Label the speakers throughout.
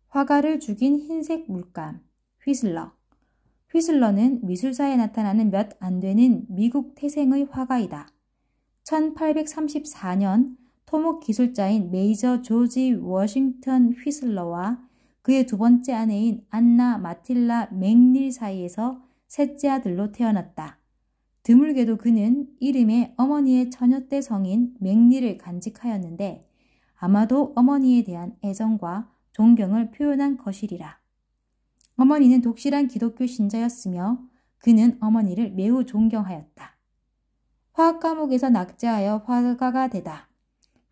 Speaker 1: 화가를 죽인 흰색 물감, 휘슬러. 휘슬러는 미술사에 나타나는 몇 안 되는 미국 태생의 화가이다. 1834년 토목 기술자인 메이저 조지 워싱턴 휘슬러와 그의 두 번째 아내인 안나 마틸라 맥닐 사이에서 셋째 아들로 태어났다. 드물게도 그는 이름에 어머니의 처녀때 성인 맥닐을 간직하였는데 아마도 어머니에 대한 애정과 존경을 표현한 것이리라. 어머니는 독실한 기독교 신자였으며 그는 어머니를 매우 존경하였다. 화학 과목에서 낙제하여 화가가 되다.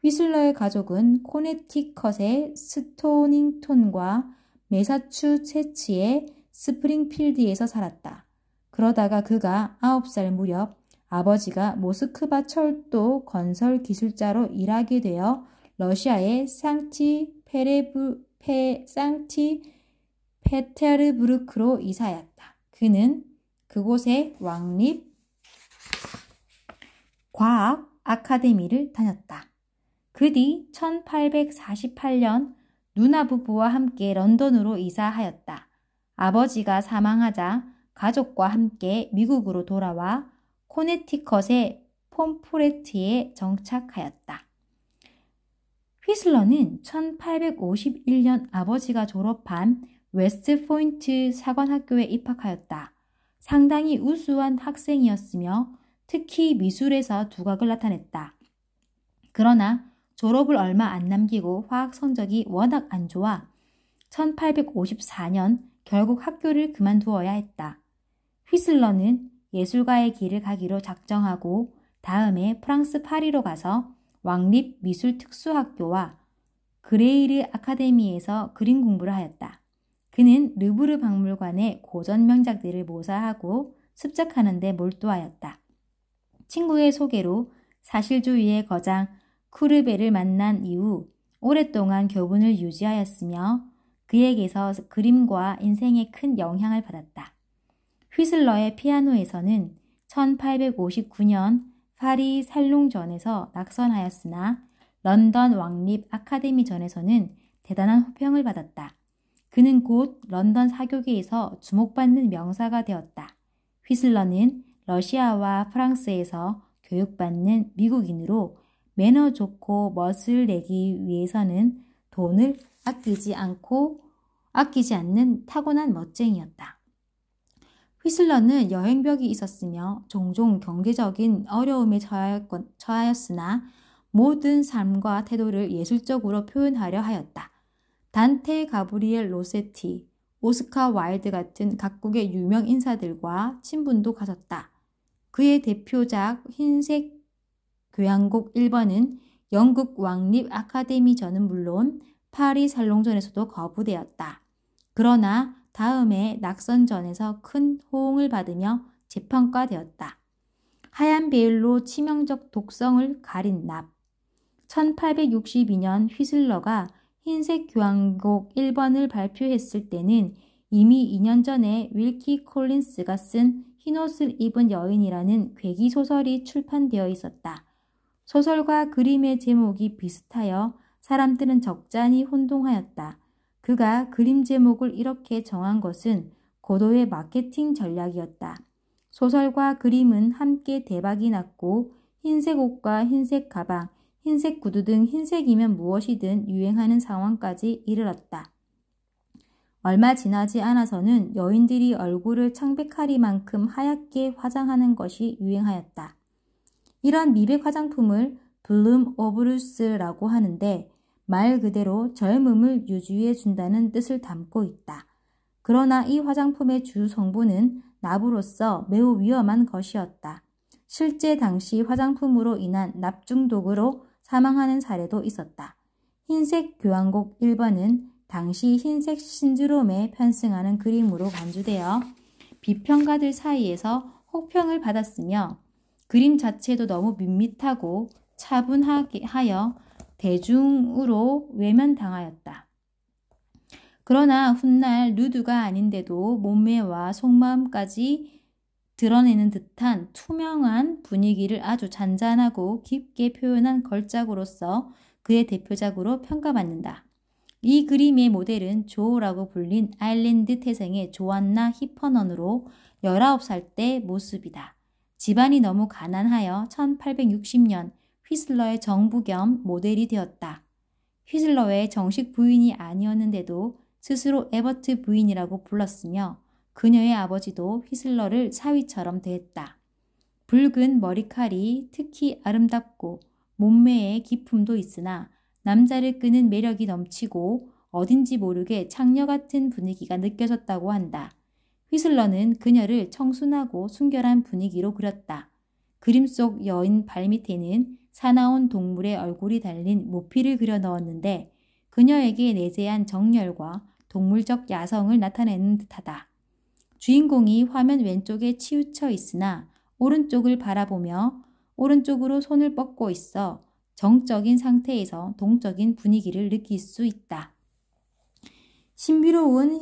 Speaker 1: 휘슬러의 가족은 코네티컷의 스토닝톤과 매사추세츠의 스프링필드에서 살았다. 그러다가 그가 9살 무렵 아버지가 모스크바 철도 건설 기술자로 일하게 되어 러시아의 상티페테르부르크로 이사하였다. 그는 그곳의 왕립 과학 아카데미를 다녔다. 그 뒤 1848년 누나 부부와 함께 런던으로 이사하였다. 아버지가 사망하자 가족과 함께 미국으로 돌아와 코네티컷의 폼프레트에 정착하였다. 휘슬러는 1851년 아버지가 졸업한 웨스트포인트 사관학교에 입학하였다. 상당히 우수한 학생이었으며 특히 미술에서 두각을 나타냈다. 그러나 졸업을 얼마 안 남기고 화학 성적이 워낙 안 좋아 1854년 결국 학교를 그만두어야 했다. 휘슬러는 예술가의 길을 가기로 작정하고 다음에 프랑스 파리로 가서 왕립 미술 특수학교와 그레이르 아카데미에서 그림 공부를 하였다. 그는 르브르 박물관의 고전 명작들을 모사하고 습작하는 데 몰두하였다. 친구의 소개로 사실주의의 거장 쿠르베를 만난 이후 오랫동안 교분을 유지하였으며 그에게서 그림과 인생에 큰 영향을 받았다. 휘슬러의 피아노에서는 1859년 파리 살롱전에서 낙선하였으나 런던 왕립 아카데미전에서는 대단한 호평을 받았다. 그는 곧 런던 사교계에서 주목받는 명사가 되었다. 휘슬러는 러시아와 프랑스에서 교육받는 미국인으로 매너 좋고 멋을 내기 위해서는 돈을 아끼지 않는 타고난 멋쟁이였다. 휘슬러는 여행벽이 있었으며 종종 경제적인 어려움에 처하였으나 모든 삶과 태도를 예술적으로 표현하려 하였다. 단테 가브리엘 로세티, 오스카 와일드 같은 각국의 유명 인사들과 친분도 가졌다. 그의 대표작 흰색 교향곡 1번은 영국 왕립 아카데미전은 물론 파리 살롱전에서도 거부되었다. 그러나 다음에 낙선전에서 큰 호응을 받으며 재평가되었다. 하얀 베일로 치명적 독성을 가린 납. 1862년 휘슬러가 흰색 교향곡 1번을 발표했을 때는 이미 2년 전에 윌키 콜린스가 쓴 흰옷을 입은 여인이라는 괴기 소설이 출판되어 있었다. 소설과 그림의 제목이 비슷하여 사람들은 적잖이 혼동하였다. 그가 그림 제목을 이렇게 정한 것은 고도의 마케팅 전략이었다. 소설과 그림은 함께 대박이 났고 흰색 옷과 흰색 가방, 흰색 구두 등 흰색이면 무엇이든 유행하는 상황까지 이르렀다. 얼마 지나지 않아서는 여인들이 얼굴을 창백하리만큼 하얗게 화장하는 것이 유행하였다. 이런 미백 화장품을 블룸 오브루스라고 하는데 말 그대로 젊음을 유지해 준다는 뜻을 담고 있다. 그러나 이 화장품의 주 성분은 납으로서 매우 위험한 것이었다. 실제 당시 화장품으로 인한 납 중독으로 사망하는 사례도 있었다. 흰색 교향곡 1번은 당시 흰색 신드롬에 편승하는 그림으로 간주되어 비평가들 사이에서 혹평을 받았으며 그림 자체도 너무 밋밋하고 차분하여 대중으로 외면당하였다. 그러나 훗날 누드가 아닌데도 몸매와 속마음까지 드러내는 듯한 투명한 분위기를 아주 잔잔하고 깊게 표현한 걸작으로서 그의 대표작으로 평가받는다. 이 그림의 모델은 조라고 불린 아일랜드 태생의 조안나 히퍼넌으로 19살 때 모습이다. 집안이 너무 가난하여 1860년 휘슬러의 정부 겸 모델이 되었다. 휘슬러의 정식 부인이 아니었는데도 스스로 에버트 부인이라고 불렀으며 그녀의 아버지도 휘슬러를 사위처럼 대했다. 붉은 머리칼이 특히 아름답고 몸매에 기품도 있으나 남자를 끄는 매력이 넘치고 어딘지 모르게 창녀 같은 분위기가 느껴졌다고 한다. 휘슬러는 그녀를 청순하고 순결한 분위기로 그렸다. 그림 속 여인 발밑에는 사나운 동물의 얼굴이 달린 모피를 그려 넣었는데 그녀에게 내재한 정열과 동물적 야성을 나타내는 듯하다. 주인공이 화면 왼쪽에 치우쳐 있으나 오른쪽을 바라보며 오른쪽으로 손을 뻗고 있어 정적인 상태에서 동적인 분위기를 느낄 수 있다. 신비로운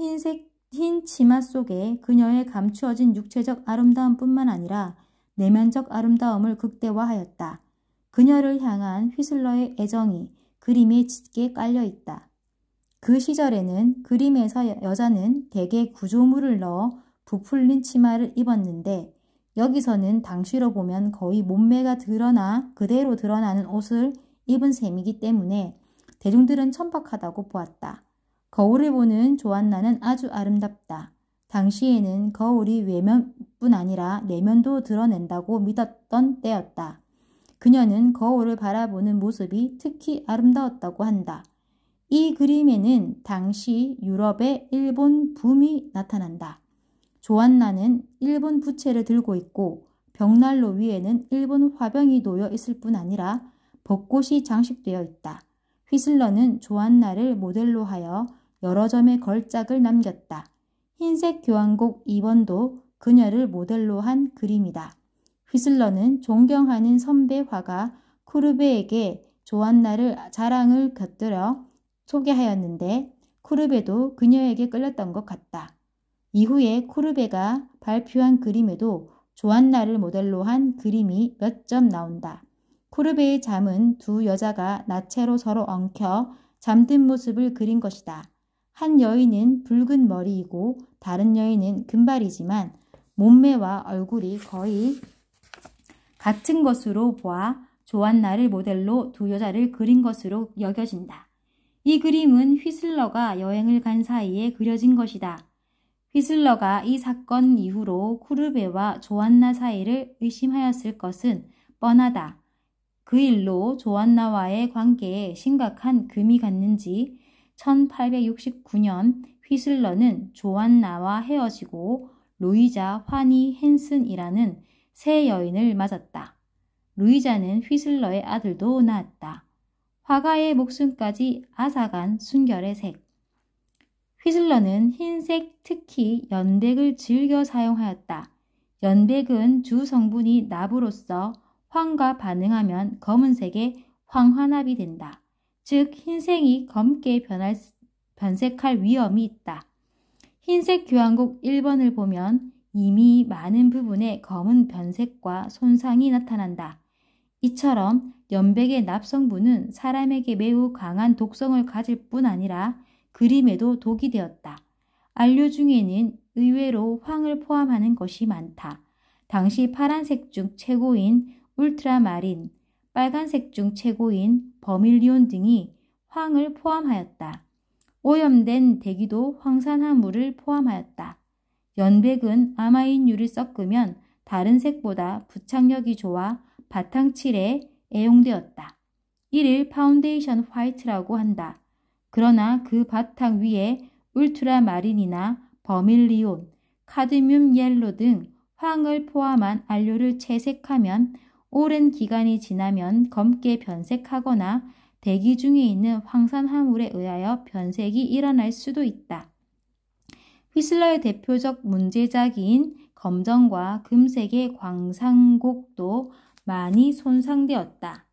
Speaker 1: 흰 치마 속에 그녀의 감추어진 육체적 아름다움뿐만 아니라 내면적 아름다움을 극대화하였다. 그녀를 향한 휘슬러의 애정이 그림에 짙게 깔려있다. 그 시절에는 그림에서 여자는 대개 구조물을 넣어 부풀린 치마를 입었는데 여기서는 당시로 보면 거의 몸매가 그대로 드러나는 옷을 입은 셈이기 때문에 대중들은 천박하다고 보았다. 거울을 보는 조안나는 아주 아름답다. 당시에는 거울이 외면뿐 아니라 내면도 드러낸다고 믿었던 때였다. 그녀는 거울을 바라보는 모습이 특히 아름다웠다고 한다. 이 그림에는 당시 유럽의 일본 붐이 나타난다. 조안나는 일본 부채를 들고 있고 벽난로 위에는 일본 화병이 놓여 있을 뿐 아니라 벚꽃이 장식되어 있다. 휘슬러는 조안나를 모델로 하여 여러 점의 걸작을 남겼다. 흰색 교향곡 2번도 그녀를 모델로 한 그림이다. 휘슬러는 존경하는 선배 화가 쿠르베에게 조안나를 자랑을 곁들여 소개하였는데 쿠르베도 그녀에게 끌렸던 것 같다. 이후에 쿠르베가 발표한 그림에도 조안나를 모델로 한 그림이 몇 점 나온다. 쿠르베의 잠은 두 여자가 나체로 서로 엉켜 잠든 모습을 그린 것이다. 한 여인은 붉은 머리이고 다른 여인은 금발이지만 몸매와 얼굴이 거의 같은 것으로 보아 조안나를 모델로 두 여자를 그린 것으로 여겨진다. 이 그림은 휘슬러가 여행을 간 사이에 그려진 것이다. 휘슬러가 이 사건 이후로 쿠르베와 조안나 사이를 의심하였을 것은 뻔하다. 그 일로 조안나와의 관계에 심각한 금이 갔는지 1869년 휘슬러는 조안나와 헤어지고 루이자 화니 헨슨이라는 새 여인을 맞았다. 루이자는 휘슬러의 아들도 낳았다. 화가의 목숨까지 앗아간 순결의 색. 휘슬러는 흰색, 특히 연백을 즐겨 사용하였다. 연백은 주 성분이 납으로서 황과 반응하면 검은색의 황화납이 된다. 즉 흰색이 검게 변색할 위험이 있다. 흰색 교향곡 1번을 보면 이미 많은 부분에 검은 변색과 손상이 나타난다. 이처럼 연백의 납성분은 사람에게 매우 강한 독성을 가질 뿐 아니라 그림에도 독이 되었다. 안료 중에는 의외로 황을 포함하는 것이 많다. 당시 파란색 중 최고인 울트라마린, 빨간색 중 최고인 버밀리온 등이 황을 포함하였다. 오염된 대기도 황산화물을 포함하였다. 연백은 아마인유를 섞으면 다른 색보다 부착력이 좋아 바탕칠에 애용되었다. 이를 파운데이션 화이트라고 한다. 그러나 그 바탕 위에 울트라마린이나 버밀리온, 카드뮴 옐로 등 황을 포함한 안료를 채색하면 오랜 기간이 지나면 검게 변색하거나 대기 중에 있는 황산화물에 의하여 변색이 일어날 수도 있다. 휘슬러의 대표적 문제작인 검정과 금색의 광상곡도 많이 손상되었다.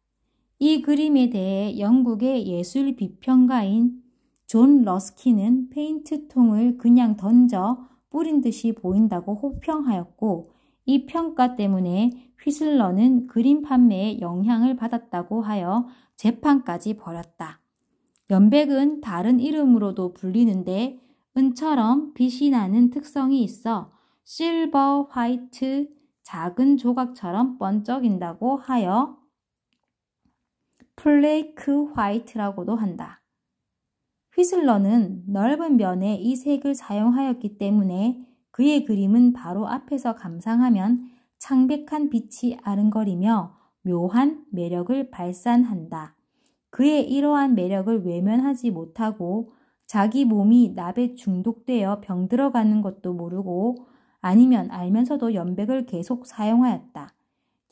Speaker 1: 이 그림에 대해 영국의 예술 비평가인 존 러스키는 페인트통을 그냥 던져 뿌린 듯이 보인다고 호평하였고 이 평가 때문에 휘슬러는 그림 판매에 영향을 받았다고 하여 재판까지 벌였다. 연백은 다른 이름으로도 불리는데 은처럼 빛이 나는 특성이 있어 실버 화이트 작은 조각처럼 번쩍인다고 하여 플레이크 화이트라고도 한다. 휘슬러는 넓은 면에 이 색을 사용하였기 때문에 그의 그림은 바로 앞에서 감상하면 창백한 빛이 아른거리며 묘한 매력을 발산한다. 그의 이러한 매력을 외면하지 못하고 자기 몸이 납에 중독되어 병들어가는 것도 모르고 아니면 알면서도 연백을 계속 사용하였다.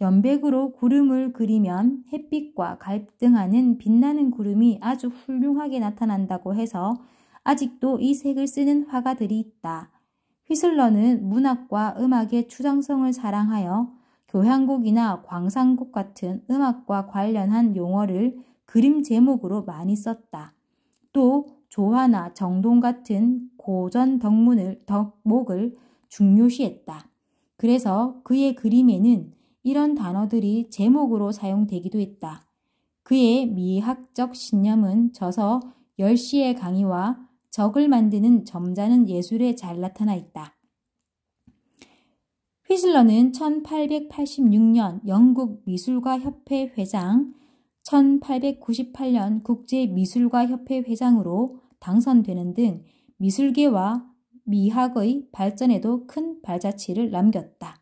Speaker 1: 연백으로 구름을 그리면 햇빛과 갈등하는 빛나는 구름이 아주 훌륭하게 나타난다고 해서 아직도 이 색을 쓰는 화가들이 있다. 휘슬러는 문학과 음악의 추상성을 사랑하여 교향곡이나 광상곡 같은 음악과 관련한 용어를 그림 제목으로 많이 썼다. 또 조화나 정동 같은 고전 덕목을 중요시했다. 그래서 그의 그림에는 이런 단어들이 제목으로 사용되기도 했다. 그의 미학적 신념은 저서 10시의 강의와 적을 만드는 점잖은 예술에 잘 나타나 있다. 휘슬러는 1886년 영국 미술가 협회 회장, 1898년 국제미술가 협회 회장으로 당선되는 등 미술계와 미학의 발전에도 큰 발자취를 남겼다.